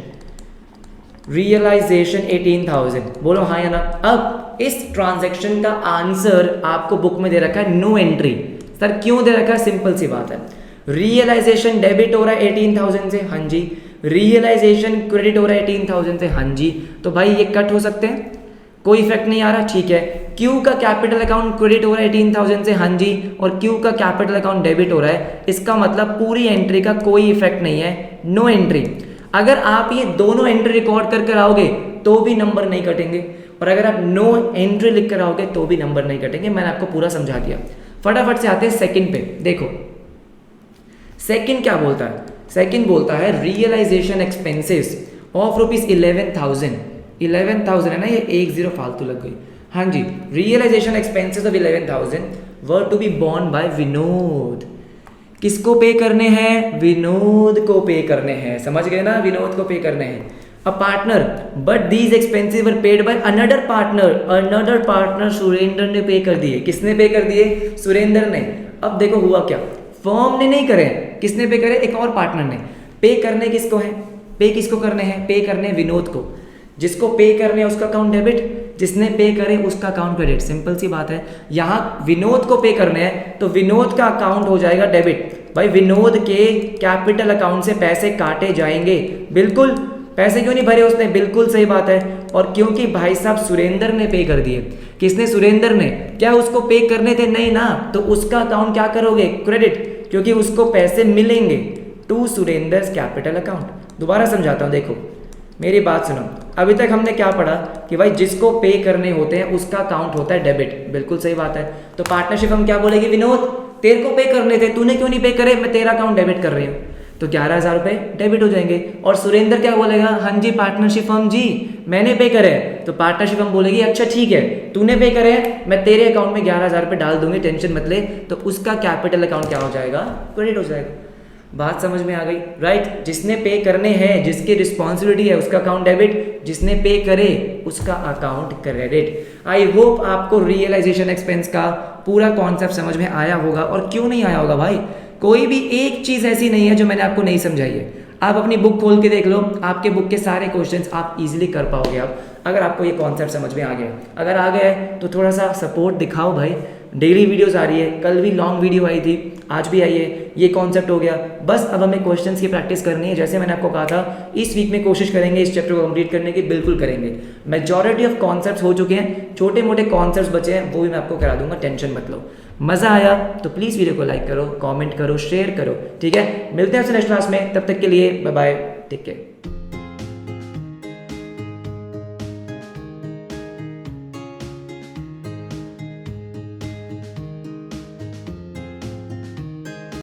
रियलाइजेशन 18,000, बोलो हाँ या ना। अब इस ट्रांजैक्शन का आंसर आपको बुक में दे रखा है नो एंट्री। सर क्यों दे रखा है, सिंपल सी बात है, रियलाइजेशन डेबिट हो रहा है 18,000 से, हाँ जी, रियलाइजेशन क्रेडिट हो रहा है 18,000 से, हाँ जी, तो भाई ये कट हो सकते हैं, कोई इफेक्ट नहीं आ रहा, ठीक है। क्यू का कैपिटल अकाउंट क्रेडिट हो रहा है 18,000 से, हाँ जी, और क्यू का कैपिटल अकाउंट डेबिट हो रहा है, इसका मतलब पूरी एंट्री का कोई इफेक्ट नहीं है, नो एंट्री। अगर आप ये दोनों एंट्री रिकॉर्ड करके आओगे तो भी नंबर नहीं कटेंगे, और अगर आप नो एंट्री लिख कर आओगे तो भी नंबर नहीं कटेंगे। मैंने आपको पूरा समझा दिया। फटाफट से आते हैं सेकंड पे। देखो सेकंड क्या बोलता है, सेकंड बोलता है रियलाइजेशन एक्सपेंसेस ऑफ ₹11,000। 11,000 है ना, ये 10 फालतू लग गई, हाँ जी। Realisation expenses of 11,000 were to be borne by Vinod. किसको पे करने हैं, विनोद को पे करने हैं, समझ गए ना, विनोद को पे करने हैं। A partner, but these expenses were paid by another partner. Another partner Surendra ने पे कर दिए। किसने पे कर दिए, सुरेंद्र ने। अब देखो हुआ क्या, फर्म ने नहीं करे, किसने पे करे, एक और पार्टनर ने। पे करने किसको है, पे किसको करने हैं, पे करने विनोद को। जिसको पे करने उसका अकाउंट डेबिट, जिसने पे करे उसका अकाउंट क्रेडिट। सिंपल सी बात है, यहाँ विनोद को पे करने हैं तो विनोद का अकाउंट हो जाएगा डेबिट। भाई विनोद के कैपिटल अकाउंट से पैसे काटे जाएंगे, बिल्कुल। पैसे क्यों नहीं भरे उसने, बिल्कुल सही बात है। और क्योंकि भाई साहब सुरेंद्र ने पे कर दिए, किसने, सुरेंद्र ने। क्या उसको पे करने थे, नहीं ना, तो उसका अकाउंट क्या करोगे, क्रेडिट, क्योंकि उसको पैसे मिलेंगे टू सुरेंद्र कैपिटल अकाउंट। दोबारा समझाता हूँ, देखो मेरी बात सुनो, अभी तक हमने क्या पढ़ा कि भाई जिसको पे करने होते हैं उसका अकाउंट होता है डेबिट, बिल्कुल सही बात है। तो पार्टनरशिप हम क्या बोलेंगे, विनोद तेरे को पे करने थे, तूने क्यों नहीं पे करे, मैं तेरा अकाउंट डेबिट कर रही हूँ, तो 11,000 रुपये डेबिट हो जाएंगे। और सुरेंद्र क्या बोलेगा, हाँ जी पार्टनरशिप फर्म जी मैंने पे करे, तो पार्टनरशिप फर्म बोलेगी अच्छा ठीक है तूने पे करे, मैं तेरे अकाउंट में 11,000 रुपये डाल दूंगी, टेंशन मत ले, तो उसका कैपिटल अकाउंट क्या हो जाएगा, क्रेडिट हो जाएगा। बात समझ में आ गई, राइट। जिसने पे करने हैं, जिसकी रिस्पॉन्सिबिलिटी है, उसका अकाउंट डेबिट, जिसने पे करे उसका अकाउंट क्रेडिट। आई होप आपको रियलाइजेशन एक्सपेंस का पूरा कॉन्सेप्ट समझ में आया होगा। और क्यों नहीं आया होगा भाई, कोई भी एक चीज़ ऐसी नहीं है जो मैंने आपको नहीं समझाई है। आप अपनी बुक खोल के देख लो, आपके बुक के सारे क्वेश्चंस आप इजीली कर पाओगे आप, अगर आपको ये कॉन्सेप्ट समझ में आ गया। अगर आ गया है तो थोड़ा सा सपोर्ट दिखाओ भाई, डेली वीडियोस आ रही है, कल भी लॉन्ग वीडियो आई थी, आज भी आई है, ये कॉन्सेप्ट हो गया। बस अब हमें क्वेश्चंस की प्रैक्टिस करनी है, जैसे मैंने आपको कहा था इस वीक में कोशिश करेंगे इस चैप्टर को कंप्लीट करने की, बिल्कुल करेंगे। मेजॉरिटी ऑफ कॉन्सेप्ट्स हो चुके हैं, छोटे मोटे कॉन्सेप्ट्स बचे हैं, वो भी मैं आपको करा दूंगा, टेंशन मत लो। मज़ा आया तो प्लीज़ वीडियो को लाइक करो, कमेंट करो, शेयर करो, ठीक है। मिलते हैं आपसे नेक्स्ट क्लास में, तब तक के लिए बाय बाय, टेक केयर।